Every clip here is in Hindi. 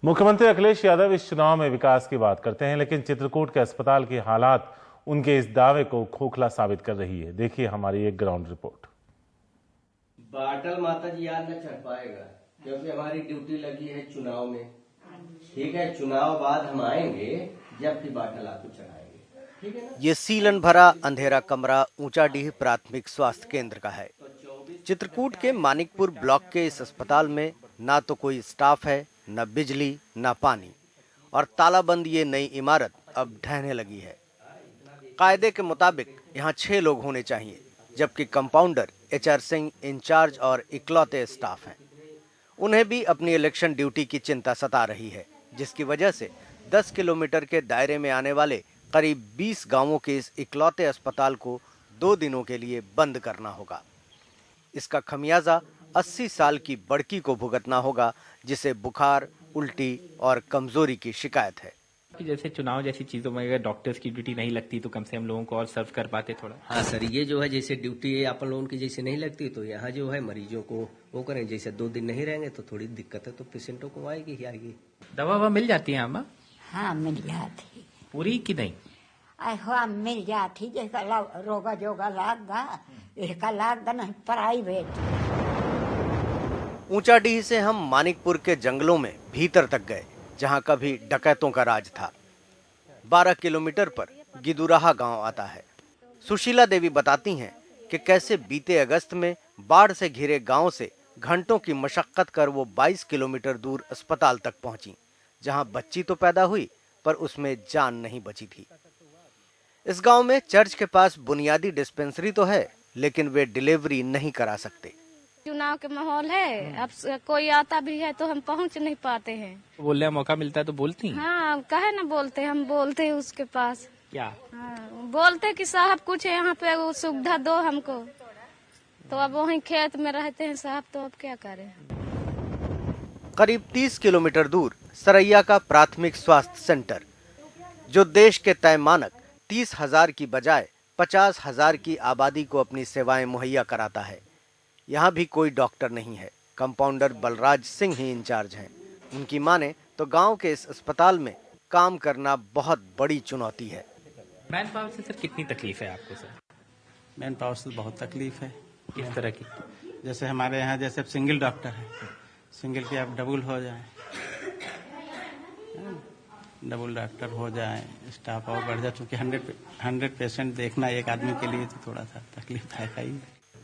मुख्यमंत्री अखिलेश यादव इस चुनाव में विकास की बात करते हैं, लेकिन चित्रकूट के अस्पताल की हालात उनके इस दावे को खोखला साबित कर रही है। देखिए हमारी एक ग्राउंड रिपोर्ट। बाटल माता जी याद न चढ़ पाएगा क्योंकि हमारी ड्यूटी लगी है चुनाव में। ठीक है, चुनाव बाद हम आएंगे जब भी बाटल आपको चढ़ाएंगे, ठीक है ना। ये सीलन भरा अंधेरा कमरा ऊंचाडीह प्राथमिक स्वास्थ्य केंद्र का है। चित्रकूट के मानिकपुर ब्लॉक के इस अस्पताल में ना तो कोई स्टाफ है, न बिजली, न पानी, और तालाबंद ये नई इमारत अब ढहने लगी है। कायदे के मुताबिक यहाँ 6 लोग होने चाहिए, जबकि कंपाउंडर HR सिंह इंचार्ज और इकलौते स्टाफ हैं। उन्हें भी अपनी इलेक्शन ड्यूटी की चिंता सता रही है, जिसकी वजह से 10 किलोमीटर के दायरे में आने वाले करीब 20 गांवों के इस इकलौते अस्पताल को 2 दिनों के लिए बंद करना होगा। इसका खमियाजा 80 साल की बड़की को भुगतना होगा, जिसे बुखार, उल्टी और कमजोरी की शिकायत है। जैसे चुनाव जैसी चीजों में अगर डॉक्टर्स की ड्यूटी नहीं लगती तो कम से हम लोगों को और सर्व कर पाते थोड़ा। हाँ सर, ये जो है जैसे ड्यूटी अपन लोगों की जैसे नहीं लगती तो यहाँ जो है मरीजों को वो करें, जैसे 2 दिन नहीं रहेंगे तो थोड़ी दिक्कत है तो पेशेंटों को आएगी ही आएगी। दवा मिल जाती है अम्मा? हाँ मिल जाती। पूरी की नहीं? हाँ मिल जाती, जैसा रोगा जोगा लागा इसका लाग नहीं प्राइवेट। ऊंचाडीह से हम मानिकपुर के जंगलों में भीतर तक गए, जहां कभी डकैतों का राज था। 12 किलोमीटर पर गिदुराहा गांव आता है। सुशीला देवी बताती हैं कि कैसे बीते अगस्त में बाढ़ से घिरे गांव से घंटों की मशक्कत कर वो 22 किलोमीटर दूर अस्पताल तक पहुंची, जहां बच्ची तो पैदा हुई पर उसमें जान नहीं बची थी। इस गांव में चर्च के पास बुनियादी डिस्पेंसरी तो है, लेकिन वे डिलीवरी नहीं करा सकते। चुनाव के माहौल है, अब कोई आता भी है तो हम पहुंच नहीं पाते हैं। बोलने का मौका मिलता है तो बोलती हैं? हाँ, कहे ना बोलते, हम बोलते हैं उसके पास। क्या? हाँ, बोलते कि साहब कुछ यहाँ पे वो सुविधा दो हमको, तो अब वहीं खेत में रहते हैं साहब, तो अब क्या करें। करीब 30 किलोमीटर दूर सरैया का प्राथमिक स्वास्थ्य सेंटर, जो देश के तय मानक 30,000 की बजाय 50,000 की आबादी को अपनी सेवाएं मुहैया कराता है। यहाँ भी कोई डॉक्टर नहीं है। कंपाउंडर बलराज सिंह ही इंचार्ज हैं। उनकी माने तो गांव के इस अस्पताल में काम करना बहुत बड़ी चुनौती है। मैन पावर से सर कितनी तकलीफ है आपको? सर मैन पावर से बहुत तकलीफ है। किस तरह की? जैसे हमारे यहाँ जैसे सिंगल डॉक्टर है, सिंगल की आप डबल हो जाए, डबल डॉक्टर हो जाए, स्टाफ और बढ़ जाए, चूँकि 100 पेशेंट देखना एक आदमी के लिए तो थोड़ा सा तकलीफ है ही।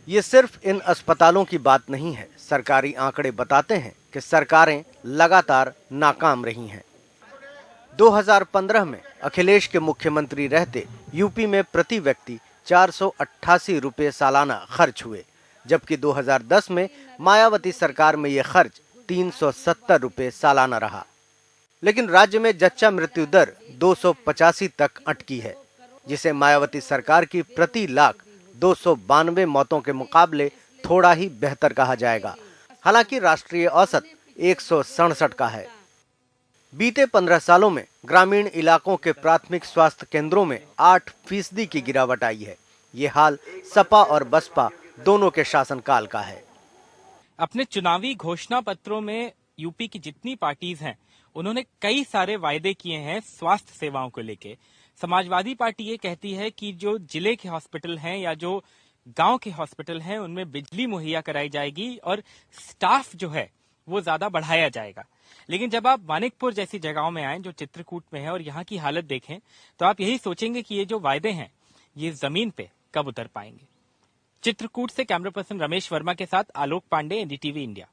ये सिर्फ इन अस्पतालों की बात नहीं है। सरकारी आंकड़े बताते हैं कि सरकारें लगातार नाकाम रही हैं। 2015 में अखिलेश के मुख्यमंत्री रहते यूपी में प्रति व्यक्ति 488 रुपये सालाना खर्च हुए, जबकि 2010 में मायावती सरकार में ये खर्च 370 रुपये सालाना रहा। लेकिन राज्य में जच्चा मृत्यु दर 285 तक अटकी है, जिसे मायावती सरकार की प्रति लाख 292 मौतों के मुकाबले थोड़ा ही बेहतर कहा जाएगा। हालांकि राष्ट्रीय औसत 167 का है। बीते 15 सालों में ग्रामीण इलाकों के प्राथमिक स्वास्थ्य केंद्रों में 8% की गिरावट आई है। ये हाल सपा और बसपा दोनों के शासनकाल का है। अपने चुनावी घोषणा पत्रों में यूपी की जितनी पार्टीज हैं, उन्होंने कई सारे वायदे किए हैं स्वास्थ्य सेवाओं को लेके। समाजवादी पार्टी ये कहती है कि जो जिले के हॉस्पिटल हैं या जो गांव के हॉस्पिटल हैं, उनमें बिजली मुहैया कराई जाएगी और स्टाफ जो है वो ज्यादा बढ़ाया जाएगा। लेकिन जब आप मानिकपुर जैसी जगहों में आए, जो चित्रकूट में है, और यहाँ की हालत देखें, तो आप यही सोचेंगे कि ये जो वायदे हैं ये जमीन पे कब उतर पाएंगे। चित्रकूट से कैमरा पर्सन रमेश वर्मा के साथ आलोक पांडे, NDTV इंडिया।